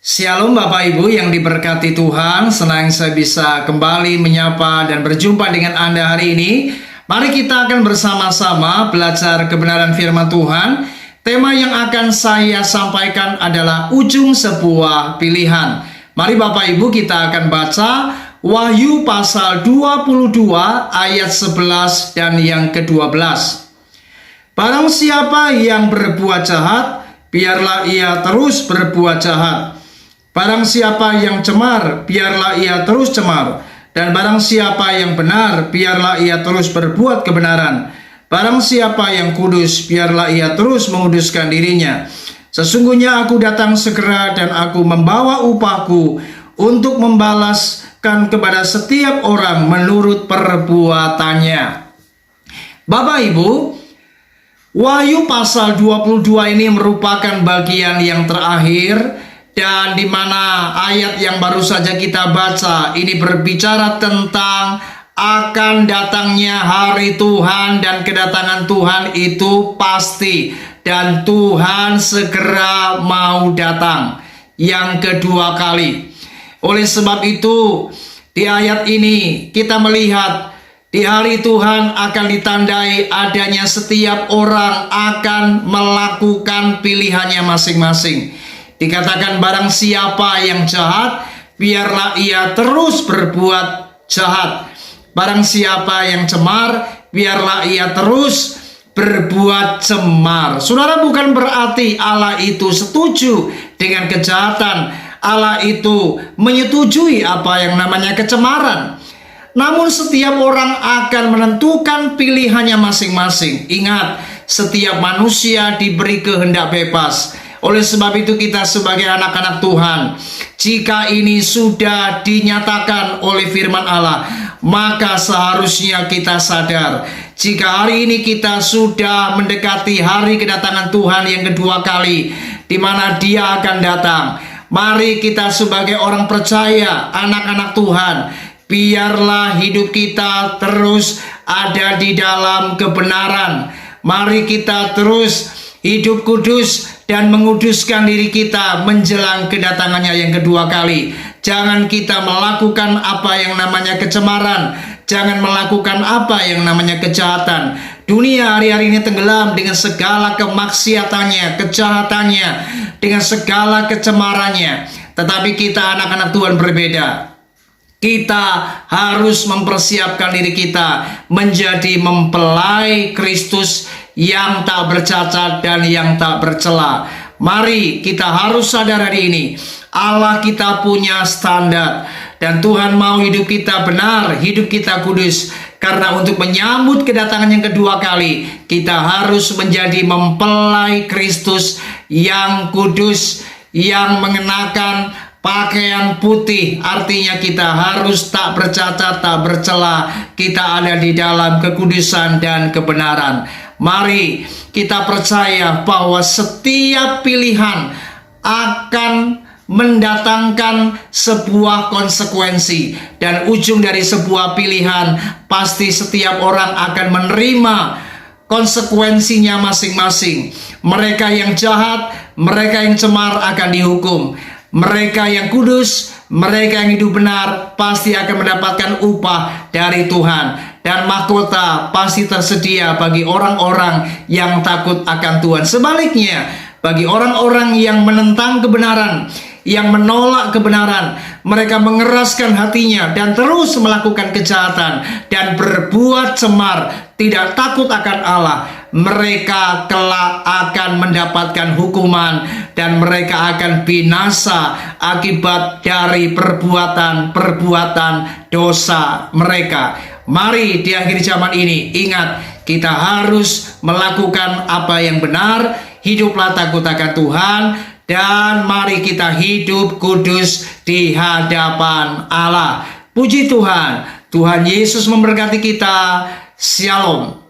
Shalom Bapak Ibu yang diberkati Tuhan, senang saya bisa kembali menyapa dan berjumpa dengan Anda hari ini. Mari kita akan bersama-sama belajar kebenaran firman Tuhan. Tema yang akan saya sampaikan adalah ujung sebuah pilihan. Mari Bapak Ibu kita akan baca Wahyu pasal 22 ayat 11 dan yang ke-12. Barang siapa yang berbuat jahat, biarlah ia terus berbuat jahat. Barang siapa yang cemar, biarlah ia terus cemar. Dan barang siapa yang benar, biarlah ia terus berbuat kebenaran. Barang siapa yang kudus, biarlah ia terus menguduskan dirinya. Sesungguhnya aku datang segera dan aku membawa upahku untuk membalaskan kepada setiap orang menurut perbuatannya. Bapak Ibu, Wahyu pasal 22 ini merupakan bagian yang terakhir, dan di mana ayat yang baru saja kita baca ini berbicara tentang akan datangnya hari Tuhan, dan kedatangan Tuhan itu pasti, dan Tuhan segera mau datang yang kedua kali. Oleh sebab itu, di ayat ini kita melihat di hari Tuhan akan ditandai adanya setiap orang akan melakukan pilihannya masing-masing. Dikatakan barang siapa yang jahat, biarlah ia terus berbuat jahat. Barang siapa yang cemar, biarlah ia terus berbuat cemar. Saudara, bukan berarti Allah itu setuju dengan kejahatan. Allah itu menyetujui apa yang namanya kecemaran. Namun setiap orang akan menentukan pilihannya masing-masing. Ingat, setiap manusia diberi kehendak bebas. Oleh sebab itu kita sebagai anak-anak Tuhan, jika ini sudah dinyatakan oleh firman Allah, maka seharusnya kita sadar jika hari ini kita sudah mendekati hari kedatangan Tuhan yang kedua kali, di mana Dia akan datang. Mari kita sebagai orang percaya, anak-anak Tuhan, biarlah hidup kita terus ada di dalam kebenaran. Mari kita terus hidup kudus dan menguduskan diri kita menjelang kedatangannya yang kedua kali. Jangan kita melakukan apa yang namanya kecemaran. Jangan melakukan apa yang namanya kejahatan. Dunia hari-hari ini tenggelam dengan segala kemaksiatannya, kejahatannya, dengan segala kecemarannya. Tetapi kita anak-anak Tuhan berbeda. Kita harus mempersiapkan diri kita menjadi mempelai Kristus yang tak bercacat dan yang tak bercela. Mari kita harus sadar hari ini, Allah kita punya standar, dan Tuhan mau hidup kita benar, hidup kita kudus. Karena untuk menyambut kedatangan yang kedua kali, kita harus menjadi mempelai Kristus yang kudus, yang mengenakan pakaian putih. Artinya kita harus tak bercacat, tak bercela. Kita ada di dalam kekudusan dan kebenaran. Mari kita percaya bahwa setiap pilihan akan mendatangkan sebuah konsekuensi, dan ujung dari sebuah pilihan pasti setiap orang akan menerima konsekuensinya masing-masing. Mereka yang jahat, mereka yang cemar akan dihukum. Mereka yang kudus, mereka yang hidup benar pasti akan mendapatkan upah dari Tuhan. Dan mahkota pasti tersedia bagi orang-orang yang takut akan Tuhan. Sebaliknya, bagi orang-orang yang menentang kebenaran, yang menolak kebenaran, mereka mengeraskan hatinya dan terus melakukan kejahatan dan berbuat cemar, tidak takut akan Allah, mereka kelak akan mendapatkan hukuman dan mereka akan binasa akibat dari perbuatan dosa mereka. Mari di akhir zaman ini ingat, kita harus melakukan apa yang benar, hiduplah takut akan Tuhan, dan mari kita hidup kudus di hadapan Allah. Puji Tuhan, Tuhan Yesus memberkati kita. Shalom.